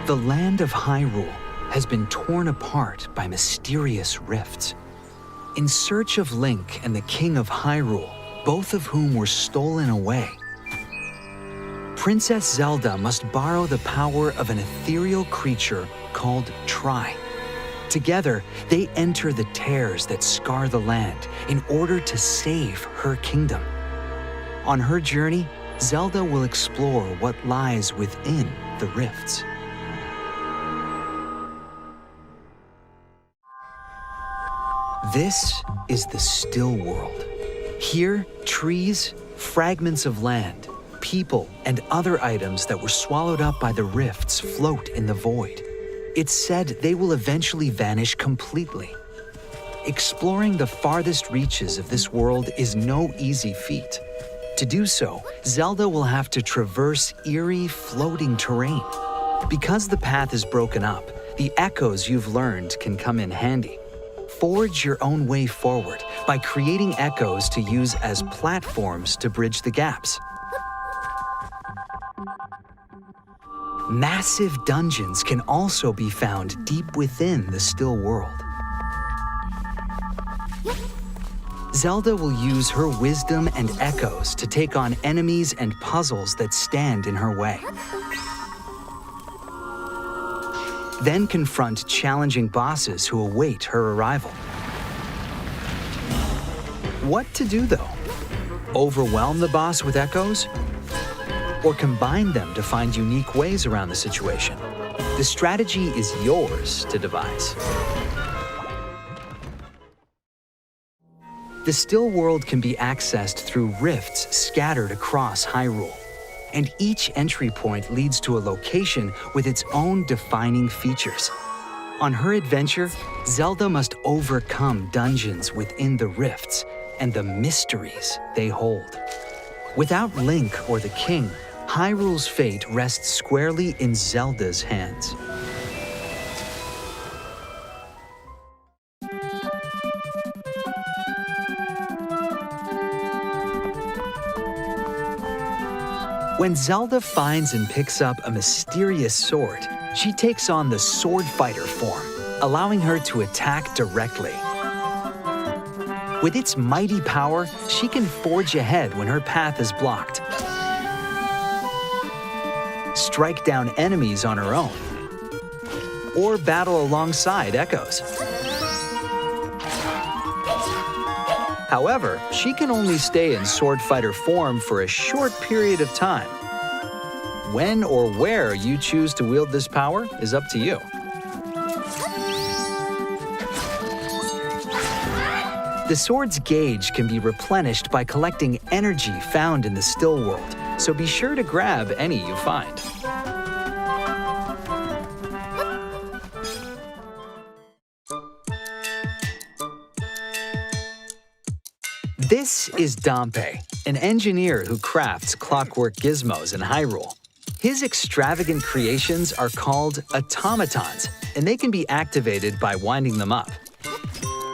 The land of Hyrule has been torn apart by mysterious rifts. In search of Link and the King of Hyrule, both of whom were stolen away, Princess Zelda must borrow the power of an ethereal creature called Tri. Together, they enter the tears that scar the land in order to save her kingdom. On her journey, Zelda will explore what lies within the rifts. This is the still world. Here, trees, fragments of land, people, and other items that were swallowed up by the rifts float in the void. It's said they will eventually vanish completely. Exploring the farthest reaches of this world is no easy feat. To do so, Zelda will have to traverse eerie, floating terrain. Because the path is broken up, the echoes you've learned can come in handy. Forge your own way forward by creating echoes to use as platforms to bridge the gaps. Massive dungeons can also be found deep within the still world. Zelda will use her wisdom and echoes to take on enemies and puzzles that stand in her way. Then confront challenging bosses who await her arrival. What to do, though? Overwhelm the boss with echoes? Or combine them to find unique ways around the situation? The strategy is yours to devise. The still world can be accessed through rifts scattered across Hyrule, and each entry point leads to a location with its own defining features. On her adventure, Zelda must overcome dungeons within the rifts and the mysteries they hold. Without Link or the King, Hyrule's fate rests squarely in Zelda's hands. When Zelda finds and picks up a mysterious sword, she takes on the sword fighter form, allowing her to attack directly. With its mighty power, she can forge ahead when her path is blocked, strike down enemies on her own, or battle alongside echoes. However, she can only stay in sword fighter form for a short period of time. When or where you choose to wield this power is up to you. The sword's gauge can be replenished by collecting energy found in the still world, so be sure to grab any you find. This is Dompe, an engineer who crafts clockwork gizmos in Hyrule. His extravagant creations are called automatons, and they can be activated by winding them up.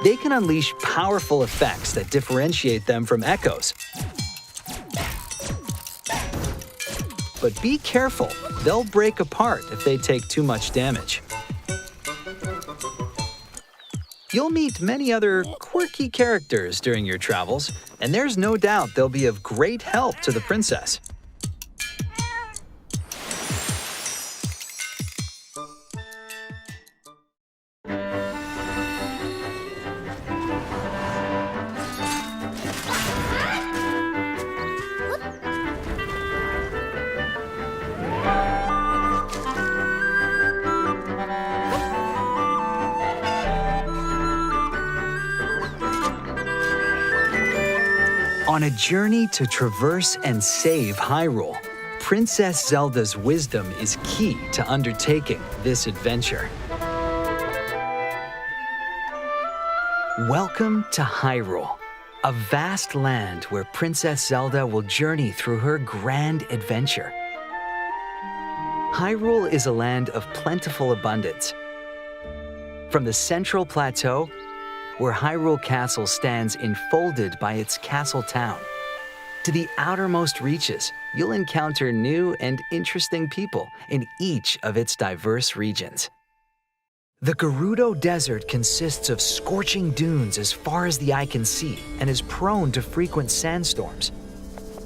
They can unleash powerful effects that differentiate them from echoes. But be careful, they'll break apart if they take too much damage. You'll meet many other quirky characters during your travels, and there's no doubt they'll be of great help to the princess. On a journey to traverse and save Hyrule, Princess Zelda's wisdom is key to undertaking this adventure. Welcome to Hyrule, a vast land where Princess Zelda will journey through her grand adventure. Hyrule is a land of plentiful abundance. From the central plateau, where Hyrule Castle stands enfolded by its castle town, to the outermost reaches, you'll encounter new and interesting people in each of its diverse regions. The Gerudo Desert consists of scorching dunes as far as the eye can see and is prone to frequent sandstorms.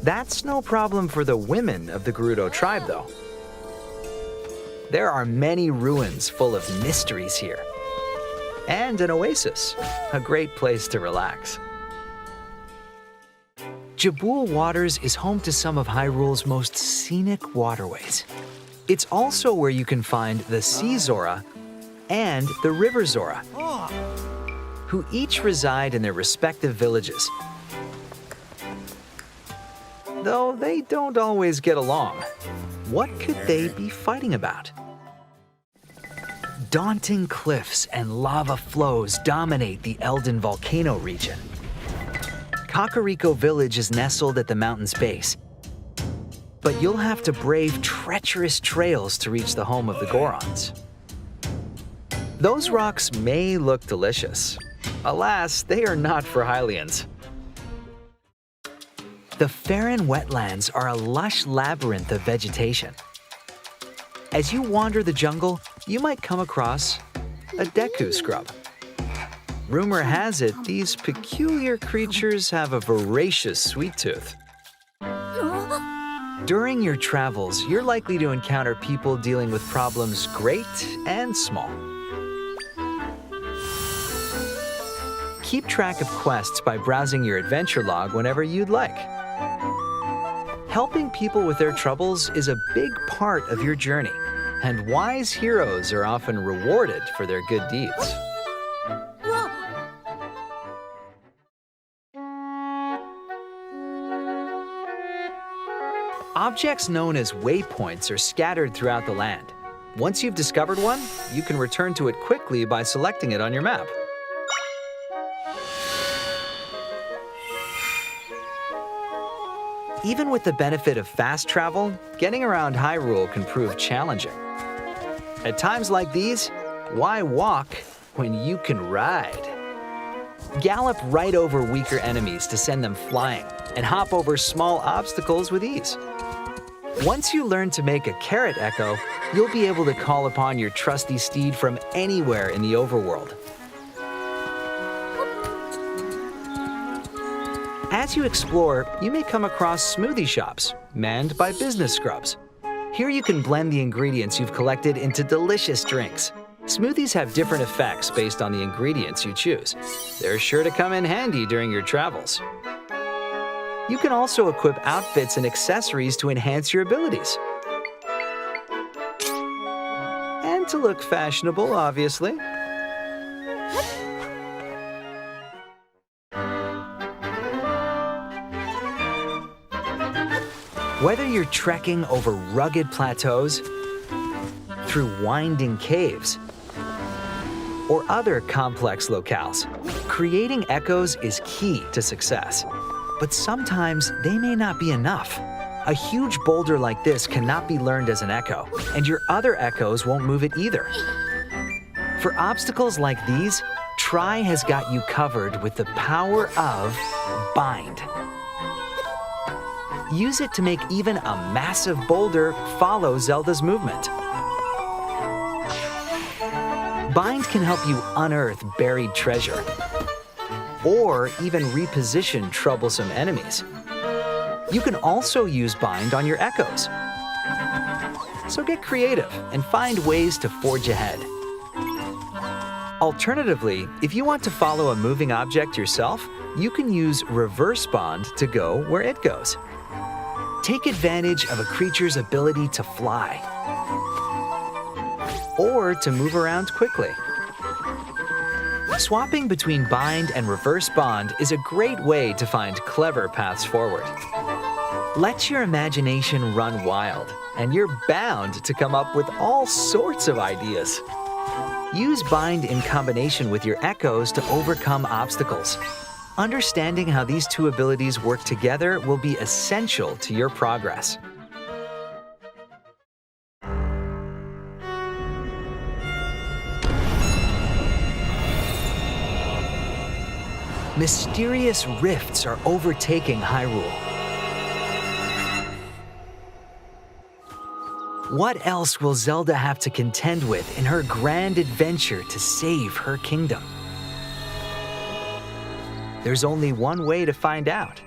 That's no problem for the women of the Gerudo tribe, though. There are many ruins full of mysteries here. And an oasis, a great place to relax. Jabul Waters is home to some of Hyrule's most scenic waterways. It's also where you can find the Sea Zora and the River Zora, who each reside in their respective villages. Though they don't always get along. What could they be fighting about? Daunting cliffs and lava flows dominate the Eldin volcano region. Kakariko village is nestled at the mountain's base, but you'll have to brave treacherous trails to reach the home of the Gorons. Those rocks may look delicious. Alas, they are not for Hylians. The Farron wetlands are a lush labyrinth of vegetation. As you wander the jungle, you might come across a Deku scrub. Rumor has it these peculiar creatures have a voracious sweet tooth. During your travels, you're likely to encounter people dealing with problems great and small. Keep track of quests by browsing your adventure log whenever you'd like. Helping people with their troubles is a big part of your journey, and wise heroes are often rewarded for their good deeds. Objects known as waypoints are scattered throughout the land. Once you've discovered one, you can return to it quickly by selecting it on your map. Even with the benefit of fast travel, getting around Hyrule can prove challenging. At times like these, why walk when you can ride? Gallop right over weaker enemies to send them flying, and hop over small obstacles with ease. Once you learn to make a carrot echo, you'll be able to call upon your trusty steed from anywhere in the overworld. As you explore, you may come across smoothie shops, manned by business scrubs. Here you can blend the ingredients you've collected into delicious drinks. Smoothies have different effects based on the ingredients you choose. They're sure to come in handy during your travels. You can also equip outfits and accessories to enhance your abilities. And to look fashionable, obviously. Whether you're trekking over rugged plateaus, through winding caves, or other complex locales, creating echoes is key to success. But sometimes they may not be enough. A huge boulder like this cannot be learned as an echo, and your other echoes won't move it either. For obstacles like these, Tri has got you covered with the power of Bind. Use it to make even a massive boulder follow Zelda's movement. Bind can help you unearth buried treasure, or even reposition troublesome enemies. You can also use Bind on your echoes. So get creative and find ways to forge ahead. Alternatively, if you want to follow a moving object yourself, you can use Reverse Bond to go where it goes. Take advantage of a creature's ability to fly, or to move around quickly. Swapping between Bind and Reverse Bond is a great way to find clever paths forward. Let your imagination run wild, and you're bound to come up with all sorts of ideas. Use Bind in combination with your echoes to overcome obstacles. Understanding how these two abilities work together will be essential to your progress. Mysterious rifts are overtaking Hyrule. What else will Zelda have to contend with in her grand adventure to save her kingdom? There's only one way to find out.